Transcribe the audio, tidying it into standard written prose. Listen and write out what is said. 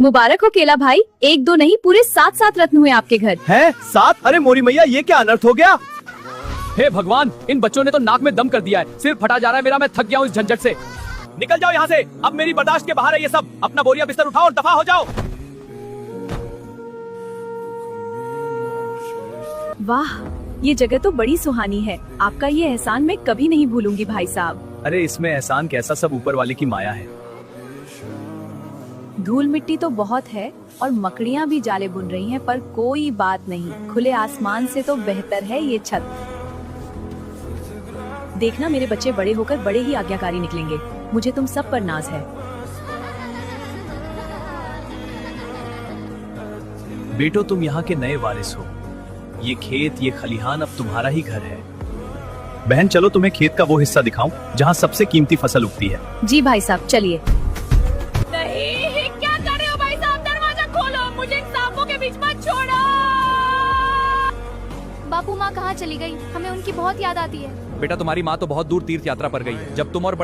मुबारक हो केला भाई, 1-2 नहीं पूरे 7 रत्न हुए आपके घर। है 7? अरे मोरी मैया, ये क्या अनर्थ हो गया। हे भगवान, इन बच्चों ने तो नाक में दम कर दिया है। सिर फटा जा रहा है मेरा, मैं थक गया हूँ इस झंझट से। निकल जाओ यहाँ से, अब मेरी बर्दाश्त के बाहर है ये सब। अपना बोरिया बिस्तर उठाओ और दफा हो जाओ। वाह, ये जगह तो बड़ी सुहानी है। आपका ये एहसान मैं कभी नहीं भूलूंगी भाई साहब। अरे इसमें एहसान कैसा, सब ऊपर वाले की माया है। धूल मिट्टी तो बहुत है और मकड़ियाँ भी जाले बुन रही हैं, पर कोई बात नहीं, खुले आसमान से तो बेहतर है ये छत। देखना मेरे बच्चे बड़े होकर बड़े ही आज्ञाकारी निकलेंगे। मुझे तुम सब पर नाज है। बेटो, तुम यहाँ के नए वारिस हो। ये खेत, ये खलिहान अब तुम्हारा ही घर है। बहन चलो तुम्हें खेत का वो हिस्सा दिखाऊं जहाँ सबसे कीमती फसल उगती है। जी भाई साहब चलिए। नहीं, क्या कर रहे हो भाई साहब? दरवाजा खोलो, मुझे इन सांपों के बीच मत छोड़ो। बापू माँ कहाँ चली गई? हमें उनकी बहुत याद आती है। बेटा, तुम्हारी माँ तो बहुत दूर तीर्थ यात्रा पर गई है। जब तुम और बड़े